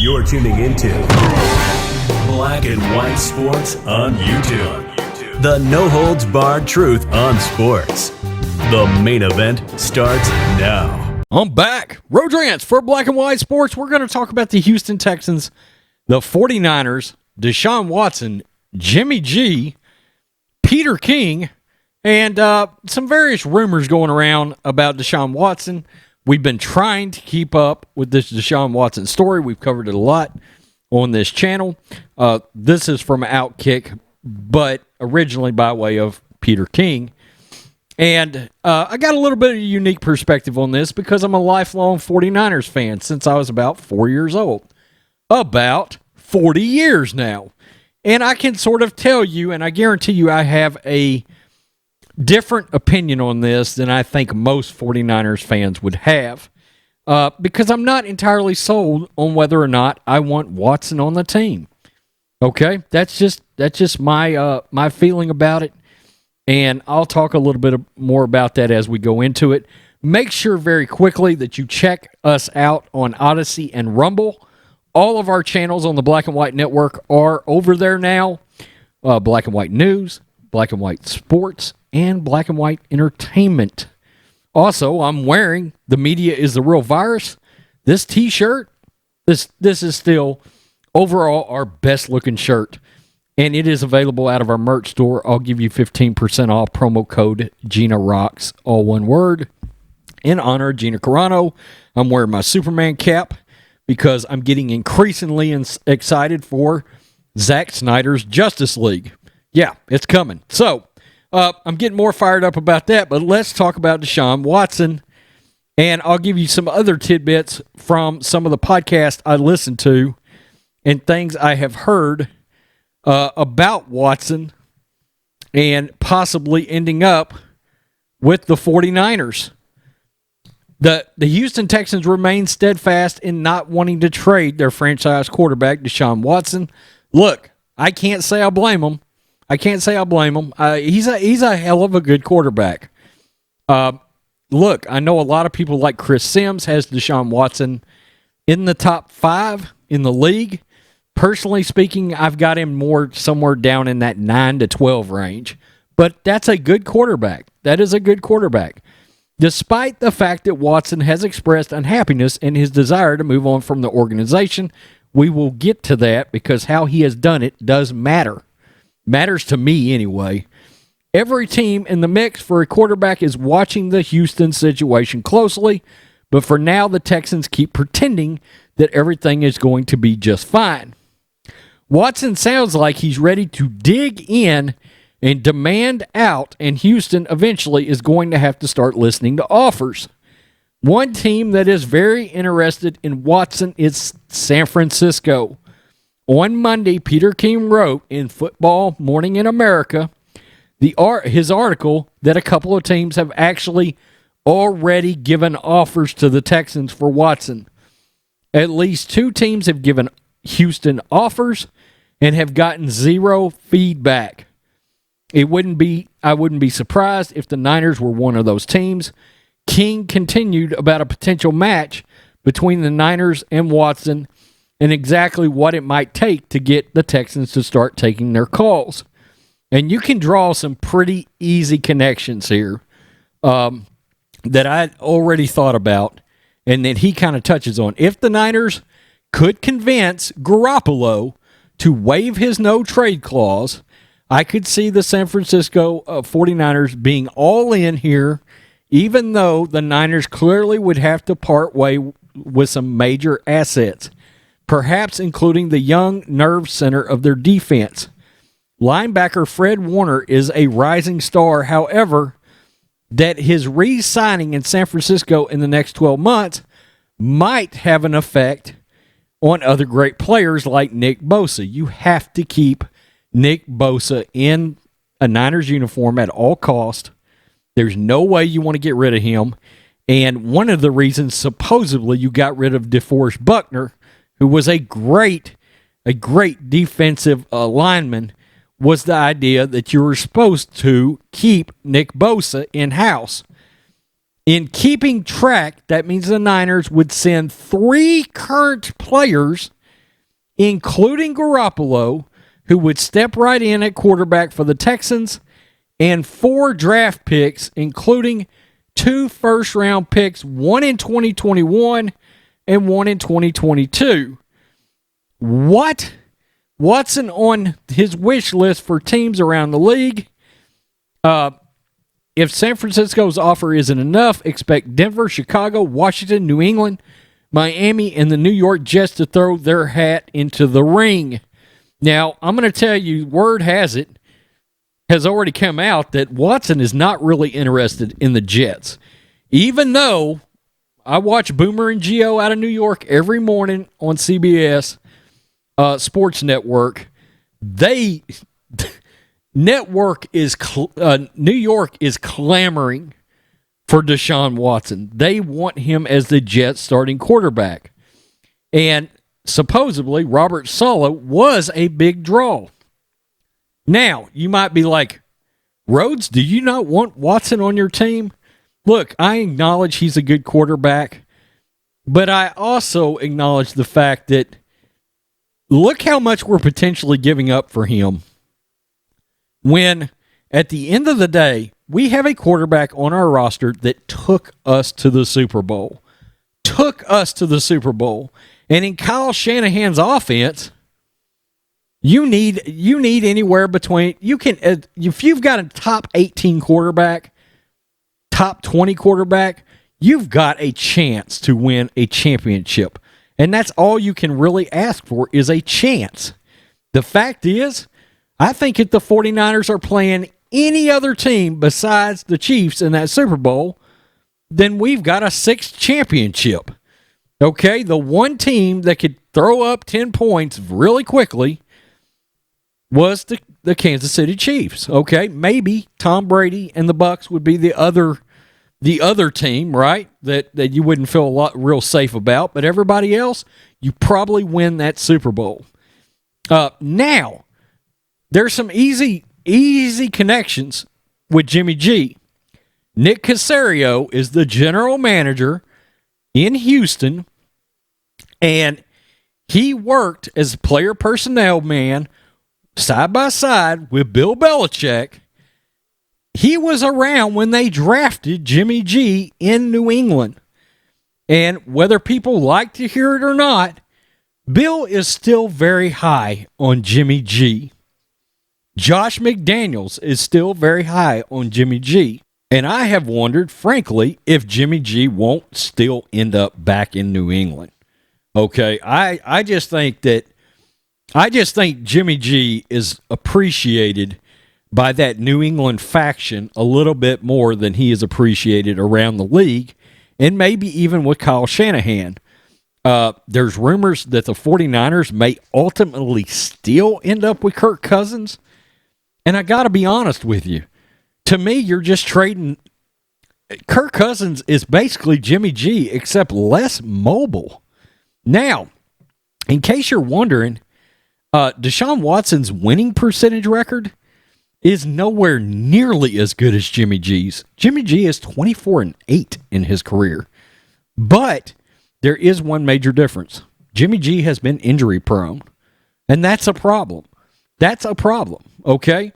You're tuning into Black and White Sports on YouTube. The no-holds-barred truth on sports. The main event starts now. I'm back. Rhodes Rants for Black and White Sports. We're going to talk about the Houston Texans, the 49ers, DeShaun Watson, Jimmy G, Peter King, and some various rumors going around about DeShaun Watson. We've been trying to keep up with this Deshaun Watson story. We've covered it a lot on this channel. This is from Outkick, but originally by way of Peter King. And I got a little bit of a unique perspective on this because I'm a lifelong 49ers fan since I was about 4 years old. About 40 years now. And I can sort of tell you, and I guarantee you I have a different opinion on this than I think most 49ers fans would have, because I'm not entirely sold on whether or not I want Watson on the team. Okay, that's just my my feeling about it, and I'll talk a little bit more about that as we go into it. Make sure very quickly that you check us out on Odysee and Rumble. All of our channels on the Black and White Network are over there now. Black and White News, Black and White Sports, and Black and White Entertainment. Also, I'm wearing The Media is the Real Virus. This t-shirt, this is still overall our best looking shirt. And it is available out of our merch store. I'll give you 15% off, promo code Gina Rocks, all one word. In honor of Gina Carano, I'm wearing my Superman cap because I'm getting increasingly excited for Zack Snyder's Justice League. Yeah, it's coming. So, I'm getting more fired up about that, but let's talk about DeShaun Watson, and I'll give you some other tidbits from some of the podcasts I listened to and things I have heard about Watson and possibly ending up with the 49ers. The Houston Texans remain steadfast in not wanting to trade their franchise quarterback, DeShaun Watson. Look, I can't say I blame them. He's a hell of a good quarterback. Look, I know a lot of people like Chris Sims has DeShaun Watson in the top 5 in the league. Personally speaking, I've got him more somewhere down in that 9 to 12 range. But that's a good quarterback. That is a good quarterback. Despite the fact that Watson has expressed unhappiness in his desire to move on from the organization, we will get to that because how he has done it does matter. Matters to me anyway. Every team in the mix for a quarterback is watching the Houston situation closely, but for now the Texans keep pretending that everything is going to be just fine. Watson sounds like he's ready to dig in and demand out, and Houston eventually is going to have to start listening to offers. One team that is very interested in Watson is San Francisco. On Monday, Peter King wrote in Football Morning in America his article that a couple of teams have actually already given offers to the Texans for Watson. At least 2 teams have given Houston offers and have gotten 0 feedback. I wouldn't be surprised if the Niners were one of those teams. King continued about a potential match between the Niners and Watson and exactly what it might take to get the Texans to start taking their calls. And you can draw some pretty easy connections here that I already thought about and that he kind of touches on. If the Niners could convince Garoppolo to waive his no-trade clause, I could see the San Francisco 49ers being all in here, even though the Niners clearly would have to part way with some major assets, perhaps including the young nerve center of their defense. Linebacker Fred Warner is a rising star. However, that his re-signing in San Francisco in the next 12 months might have an effect on other great players like Nick Bosa. You have to keep Nick Bosa in a Niners uniform at all cost. There's no way you want to get rid of him. And one of the reasons supposedly you got rid of DeForest Buckner, who was a great defensive lineman, was the idea that you were supposed to keep Nick Bosa in-house. In keeping track, that means the Niners would send 3 current players including Garoppolo, who would step right in at quarterback for the Texans, and 4 draft picks, including 2 first-round picks, one in 2021 and one in 2022. What? Watson on his wish list for teams around the league. If San Francisco's offer isn't enough, expect Denver, Chicago, Washington, New England, Miami, and the New York Jets to throw their hat into the ring. Now, I'm going to tell you, word has already come out that Watson is not really interested in the Jets. Even though I watch Boomer and Gio out of New York every morning on CBS Sports Network, New York is clamoring for DeShaun Watson. They want him as the Jets starting quarterback. And supposedly, Robert Saleh was a big draw. Now, you might be like, Rhodes, do you not want Watson on your team? Look, I acknowledge he's a good quarterback, but I also acknowledge the fact that look how much we're potentially giving up for him when, at the end of the day, we have a quarterback on our roster that took us to the Super Bowl. And in Kyle Shanahan's offense, you need anywhere between, if you've got a top 18 quarterback, top 20 quarterback, you've got a chance to win a championship. And that's all you can really ask for is a chance. The fact is, I think if the 49ers are playing any other team besides the Chiefs in that Super Bowl, then we've got a 6th championship. Okay, the one team that could throw up 10 points really quickly was the Kansas City Chiefs. Okay, maybe Tom Brady and the Bucs would be the other team, right? That you wouldn't feel real safe about, but everybody else, you probably win that Super Bowl. Now, there's some easy connections with Jimmy G. Nick Caserio is the general manager in Houston, and he worked as player personnel man side by side with Bill Belichick. He was around when they drafted Jimmy G in New England. And whether people like to hear it or not, Bill is still very high on Jimmy G. Josh McDaniels is still very high on Jimmy G. And I have wondered, frankly, if Jimmy G won't still end up back in New England. Okay, I just think Jimmy G is appreciated by that New England faction a little bit more than he is appreciated around the league, and maybe even with Kyle Shanahan. There's rumors that the 49ers may ultimately still end up with Kirk Cousins. And I got to be honest with you. To me, you're just trading. Kirk Cousins is basically Jimmy G, except less mobile. Now, in case you're wondering, DeShaun Watson's winning percentage record is nowhere nearly as good as Jimmy G's. Jimmy G is 24-8 in his career. But there is one major difference. Jimmy G has been injury prone. And that's a problem. Okay?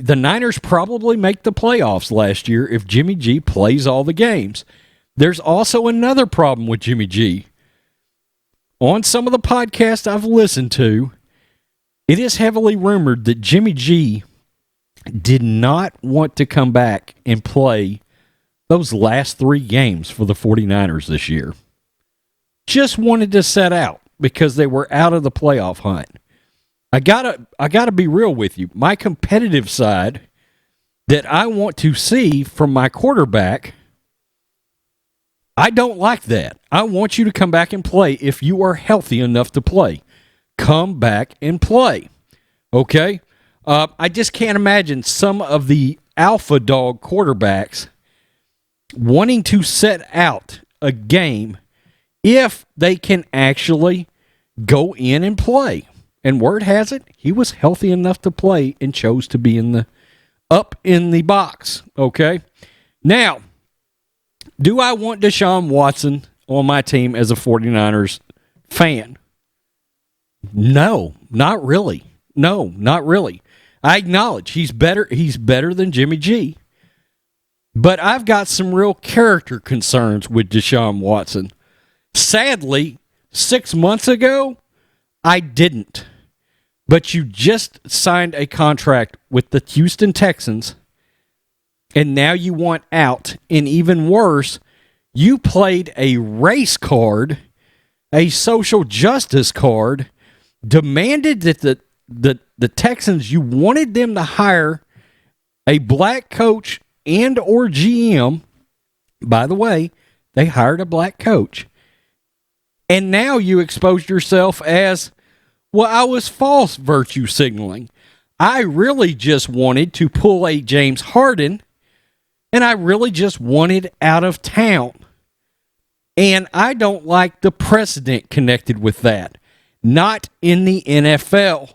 The Niners probably make the playoffs last year if Jimmy G plays all the games. There's also another problem with Jimmy G. On some of the podcasts I've listened to, it is heavily rumored that Jimmy G did not want to come back and play those last 3 games for the 49ers this year. Just wanted to set out because they were out of the playoff hunt. I gotta be real with you. My competitive side that I want to see from my quarterback, I don't like that. I want you to come back and play if you are healthy enough to play. Come back and play. Okay? I just can't imagine some of the alpha dog quarterbacks wanting to set out a game if they can actually go in and play. And word has it, he was healthy enough to play and chose to be up in the box. Okay? Now, do I want DeShaun Watson on my team as a 49ers fan? No, not really. No, not really. I acknowledge he's better. He's better than Jimmy G. But I've got some real character concerns with DeShaun Watson. Sadly, 6 months ago, I didn't. But you just signed a contract with the Houston Texans, and now you want out. And even worse, you played a race card, a social justice card, demanded that the Texans, you wanted them to hire a black coach and or GM. By the way, they hired a black coach. And now you exposed yourself as, well, I was false virtue signaling. I really just wanted to pull a James Harden, and I really just wanted out of town. And I don't like the precedent connected with that. Not in the NFL.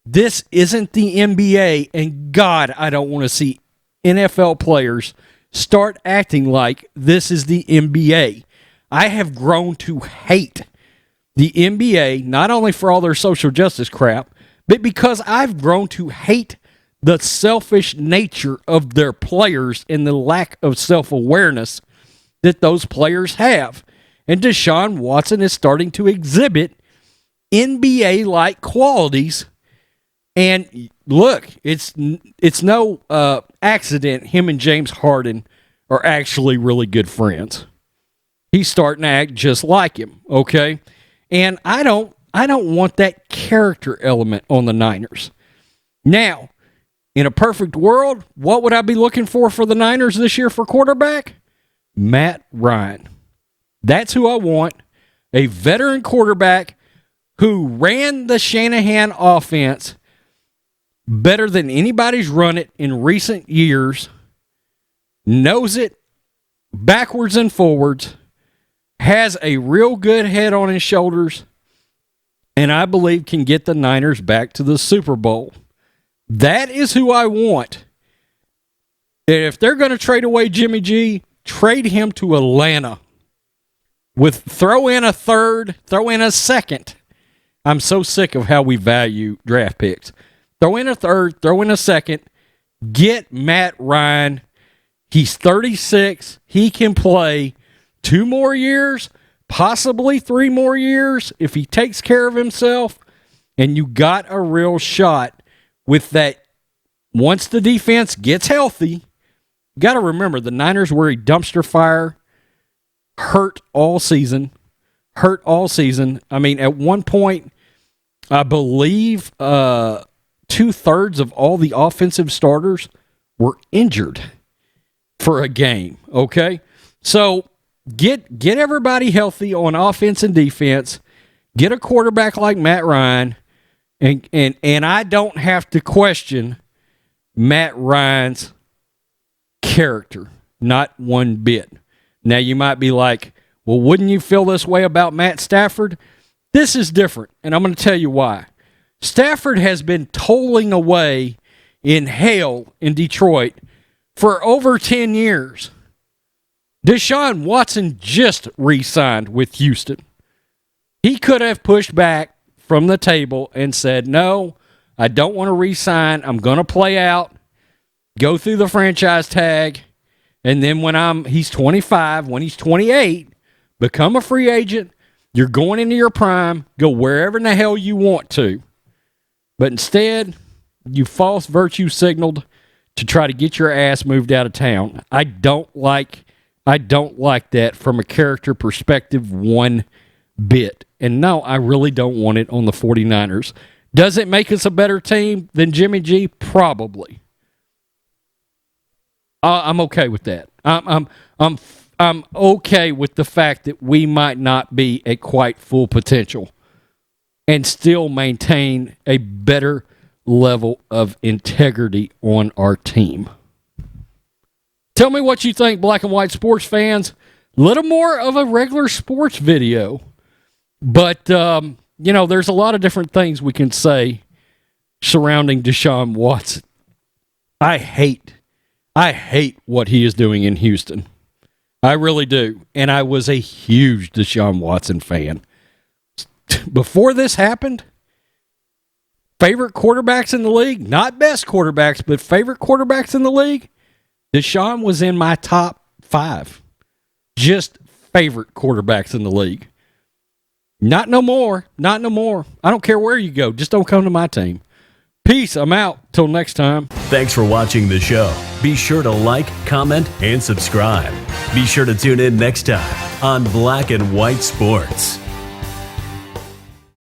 This isn't the NBA, and God, I don't want to see NFL players start acting like this is the NBA. I have grown to hate the NBA, not only for all their social justice crap, but because I've grown to hate the selfish nature of their players and the lack of self-awareness that those players have. And DeShaun Watson is starting to exhibit NBA-like qualities. And look, it's no accident him and James Harden are actually really good friends. He's starting to act just like him, okay? And I don't want that character element on the Niners. Now, in a perfect world, what would I be looking for the Niners this year for quarterback? Matt Ryan. That's who I want. A veteran quarterback who ran the Shanahan offense better than anybody's run it in recent years, knows it backwards and forwards, has a real good head on his shoulders, and I believe can get the Niners back to the Super Bowl. That is who I want. If they're going to trade away Jimmy G, trade him to Atlanta. Throw in a third, throw in a second. I'm so sick of how we value draft picks. Throw in a third, throw in a second. Get Matt Ryan. He's 36. He can play 2 more years, possibly 3 more years if he takes care of himself. And you got a real shot with that. Once the defense gets healthy, you got to remember the Niners were a dumpster fire, hurt all season. I mean, at one point, I believe 2/3 of all the offensive starters were injured for a game, okay? So get everybody healthy on offense and defense. Get a quarterback like Matt Ryan, and I don't have to question Matt Ryan's character, not one bit. Now, you might be like, well, wouldn't you feel this way about Matt Stafford? This is different, and I'm going to tell you why. Stafford has been tolling away in hell in Detroit for over 10 years. DeShaun Watson just re-signed with Houston. He could have pushed back from the table and said, no, I don't want to re-sign. I'm going to play out, go through the franchise tag, and then when he's 25, when he's 28, become a free agent. You're going into your prime. Go wherever in the hell you want to. But instead, you false virtue signaled to try to get your ass moved out of town. I don't like that from a character perspective one bit. And no, I really don't want it on the 49ers. Does it make us a better team than Jimmy G? Probably. I'm okay with that. I'm okay with the fact that we might not be at quite full potential and still maintain a better level of integrity on our team. Tell me what you think, black and white sports fans. A little more of a regular sports video. But, there's a lot of different things we can say surrounding DeShaun Watson. I hate what he is doing in Houston. I really do. And I was a huge DeShaun Watson fan. Before this happened, favorite quarterbacks in the league, not best quarterbacks, but favorite quarterbacks in the league, DeShaun was in my top 5. Just favorite quarterbacks in the league. Not no more. Not no more. I don't care where you go. Just don't come to my team. Peace. I'm out. Till next time. Thanks for watching the show. Be sure to like, comment, and subscribe. Be sure to tune in next time on Black and White Sports.